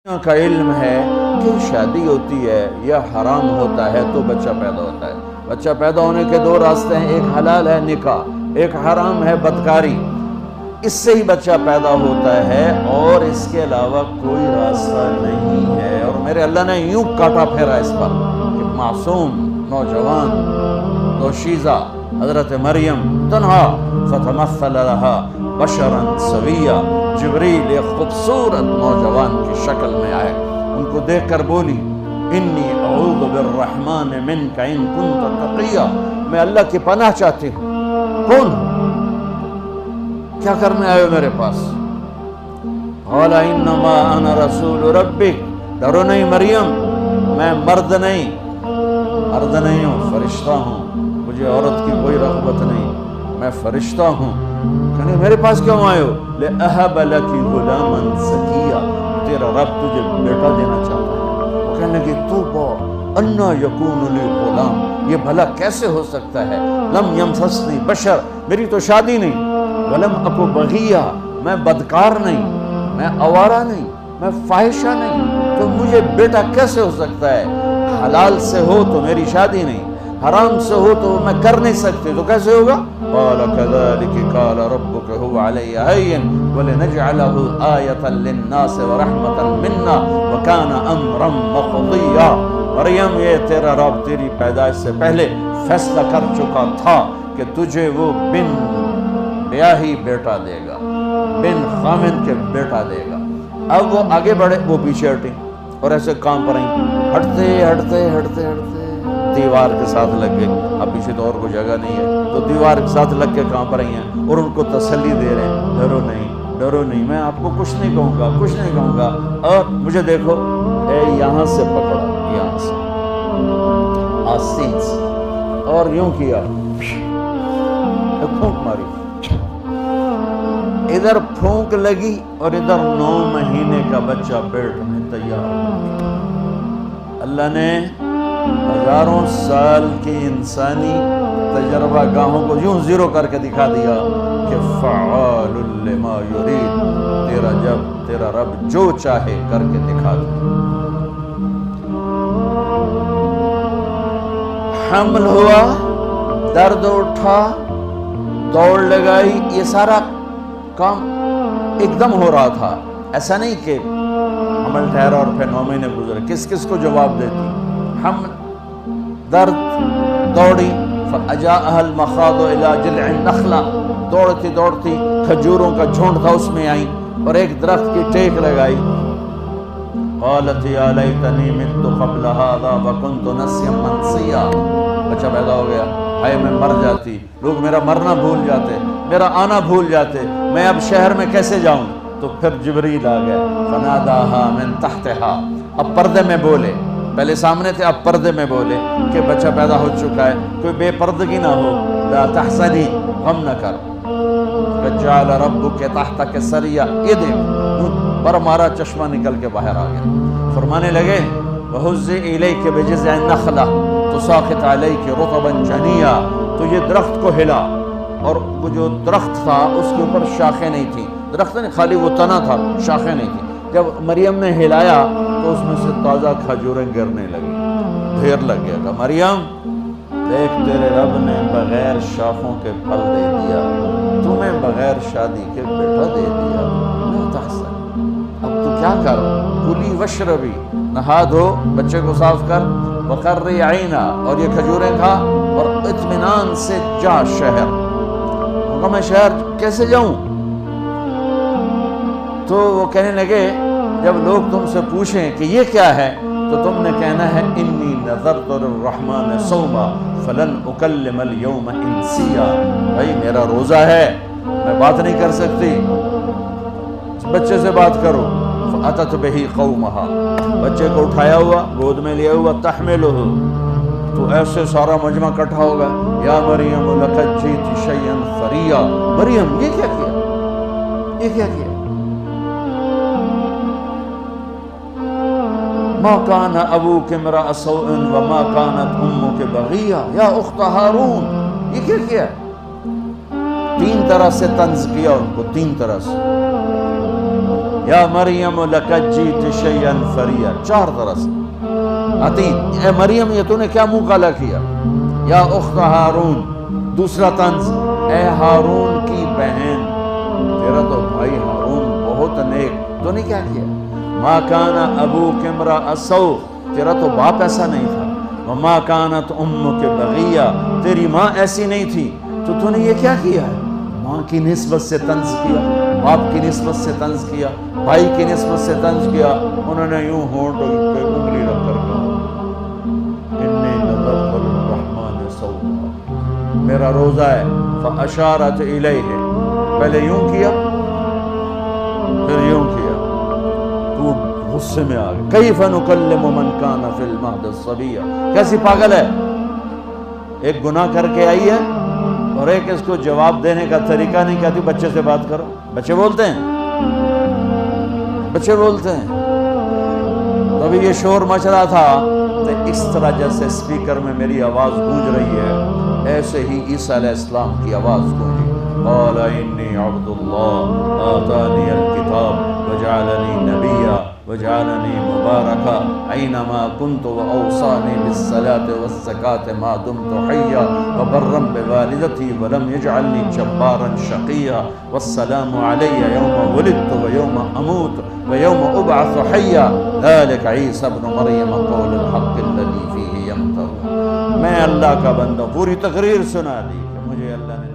کا علم ہے کہ شادی ہوتی ہے یا حرام ہوتا ہے تو بچہ پیدا ہوتا ہے۔ بچہ پیدا ہونے کے دو راستے ہیں، ایک حلال ہے نکاح، ایک حرام ہے بدکاری۔ اس سے ہی بچہ پیدا ہوتا ہے اور اس کے علاوہ کوئی راستہ نہیں ہے۔ اور میرے اللہ نے یوں کاٹا پھیرا اس پر کہ معصوم نوجوان دوشیزہ حضرت مریم تنہا فتمثل لہا بشرا سویا، جبریل ایک خوبصورت نوجوان کی شکل میں آئے، ان کو دیکھ کر بولی انی اعوذ بالرحمن منک ان کنت تقیا، میں اللہ کی پناہ چاہتی ہوں۔ کون؟ کیا کرنے آئے ہو میرے پاس؟ قال انما انا رسول ربک، ڈرو نہیں مریم، میں مرد نہیں ہوں، فرشتہ ہوں، مجھے عورت کی کوئی رغبت نہیں، میں فرشتہ ہوں۔ کہنے میرے پاس کیوں آئے ہو؟ لِأَهَبَ لَكِ غُلَامًا زَكِيًّا، تیرا رب تجھے بیٹا دینا چاہتا ہے۔ وہ کہنے لگے توبہ اَنَّا يَكُونُ لِي غُلَام، یہ بھلا کیسے ہو سکتا ہے؟ لَمْ يَمْسَسْنِي بَشَرٌ، میری تو شادی نہیں، وَلَمْ أَكُ بَغِيًّا، میں بدکار نہیں، میں آوارہ نہیں، میں فاحشہ نہیں، تو مجھے بیٹا کیسے ہو سکتا ہے؟ حلال سے ہو تو میری شادی نہیں، حرام سے ہو تو میں کر نہیں سکتے، تو کیسے ہوگا؟ قال كذلك قال ربك هو علي هين ولنجعله آية للناس ورحمة منا وكان أمرا مقضيا۔ مریم، یہ تیرا رب تیری پیدائش سے پہلے فیصلہ کر چکا تھا کہ تجھے وہ بن بیاہی بیٹا دے گا، بن خامن کے بیٹا دے گا۔ اب وہ آگے بڑھے، وہ پیچھے ہٹیں اور ایسے کام پر آئیں، ہٹتے دیوار کے ساتھ لگ گئے۔ اب پیچھے تو اور کوئی جگہ نہیں ہے، تو دیوار کے ساتھ لگ کے کہاں پر آئی ہیں اور ان کو تسلی دے رہے ہیں، ڈرو نہیں، میں آپ کو کچھ نہیں کہوں گا، اور مجھے دیکھو، اے یہاں سے پکڑا، یہاں سے آستین سے، اور یوں کیا، پھونک ماری، ادھر پھونک لگی اور ادھر 9 مہینے کا بچہ پیٹ میں تیار ہو۔ اللہ نے ہزاروں سال کی انسانی تجربہ گاہوں کو یوں زیرو کر کے دکھا دیا کہ فعال لما یرید، تیرا رب جو چاہے کر کے دکھا دیا۔ حمل ہوا، درد اٹھا، دوڑ لگائی، یہ سارا کام ایک دم ہو رہا تھا، ایسا نہیں کہ حمل ٹھہرا اور پھر 9 مہینے گزرے۔ کس کو جواب دیتی؟ حمل، درد، دوڑی، فَأَجَاءَهَا الْمَخَاضُ إِلَى جِذْعِ النَّخْلَةِ، دوڑتی کھجوروں کا جھونڈ تھا، اس میں آئی اور ایک درخت کی ٹیک لگائی۔ قالت یا لیتنی مت قبل هذا وكنت نسیا منسیا، بچہ پیدا ہو گیا، ہائے میں مر جاتی، لوگ میرا مرنا بھول جاتے، میرا آنا بھول جاتے، میں اب شہر میں کیسے جاؤں؟ تو پھر جبریل آ گیا، فناداها من تحتها، اب پردے میں بولے، پہلے سامنے تھے، اب پردے میں بولے کہ بچہ پیدا ہو چکا ہے، کوئی بے پردگی نہ ہو، لا تحزنی، غم نہ کر، جعل ربک تحتک سریا، یہ دیکھ پر ہمارا چشمہ نکل کے باہر آ گیا۔ فرمانے لگے وَهُزِّ إِلَيْكَ بِجِذْعِ النَّخْلَةِ تُسَاقِطْ عَلَيْكِ رُطَبًا جَنِيًّا، تو یہ درخت کو ہلا، اور وہ جو درخت تھا اس کے اوپر شاخیں نہیں تھی، درخت نہیں خالی وہ تنا تھا، شاخیں نہیں تھی۔ جب مریم نے ہلایا تو اس میں سے تازہ کھجوریں گرنے لگی، ڈھیر لگ گیا۔ کہ مریم دیکھ، تیرے رب نے بغیر شاخوں کے پھل دے دیا، تمہیں بغیر شادی کے بیٹا دے دیا، لا تحزن، اب تو کیا کر، کلی وشربی، نہا دھو، بچے کو صاف کر، وقرری عینا، اور یہ کھجوریں کھا، اور اطمینان سے جا شہر۔ میں شہر کیسے جاؤں؟ تو وہ کہنے لگے جب لوگ تم سے پوچھیں کہ یہ کیا ہے تو تم نے کہنا ہے انی نذرت للرحمن صوما فلن اکلم اليوم انسیا، بھائی میرا روزہ ہے، میں بات نہیں کر سکتی، بچے سے بات کرو۔ فاتت به قومها، بچے کو اٹھایا ہوا، گود میں لیا ہوا، تحملہ، تو ایسے سارا مجمع اکٹھا ہوگا، یا مریم لقد جئت شیئا فریا، مریم یہ کیا کیا؟ ما کان ابوک امرأ سوء وما کانت امک بغیہ، یا اخت ہارون، یہ کیا؟ 3 طرح سے طنز کیا ان کو، 3 طرح سے۔ یا مریم لقد جئت شیئا فریا، 4 طرح سے آتی، اے مریم یہ تو نے کیا منہ کالا کیا، یا اخت ہارون، دوسرا طنز، اے ہارون کی بہن، تیرا تو بھائی ہارون بہت نیک، تو نے کیا کیا، ما کان ابوک امرأ سوء، تیرا تو باپ ایسا نہیں تھا، وما کانت امک بغیہ، تیری ماں ایسی نہیں تھی، تو نے یہ کیا کیا ہے، ماں کی نسبت سے طنز کیا، باپ کی نسبت سے طنز کیا، بھائی کی نسبت سے طنز کیا۔ انہوں نے یوں ہونٹ پہ انگلی رکھ کر کہا انی نذرت للرحمن صوما، میرا روزہ ہے، فاشارت الیہ، پہلے یوں کیا پھر یوں کیا، تو غصے میں آ گیا، کیف نکلم من کان فی المہد صبیا، کیسی پاگل ہے، ایک گناہ کر کے آئی ہے اور ایک اس کو جواب دینے کا طریقہ نہیں، کہتی بچے سے بات کرو، بچے بولتے ہیں، بچے بولتے ہیں۔ تو ابھی یہ شور مچ رہا تھا، تو اس طرح جیسے اسپیکر میں میری آواز گونج رہی ہے، ایسے ہی عیسیٰ علیہ السلام کی آواز گونجی، قال انی عبد اللہ آتانی الکتاب وجعلنی نبیا وجعلنی مبارکا اینما کنت واوصانی بالصلاة والزکاة ما دمت حیا وبرا بوالدتی ولم یجعلنی جبارا شقیا والسلام علی یوم ولدت ویوم اموت ویوم ابعث حیا ذلک عیسی ابن مریم قول الحق الذی فیہ یمترون۔ میں اللہ کا بندہ، پوری تقریر سنا دی کہ مجھے اللہ نے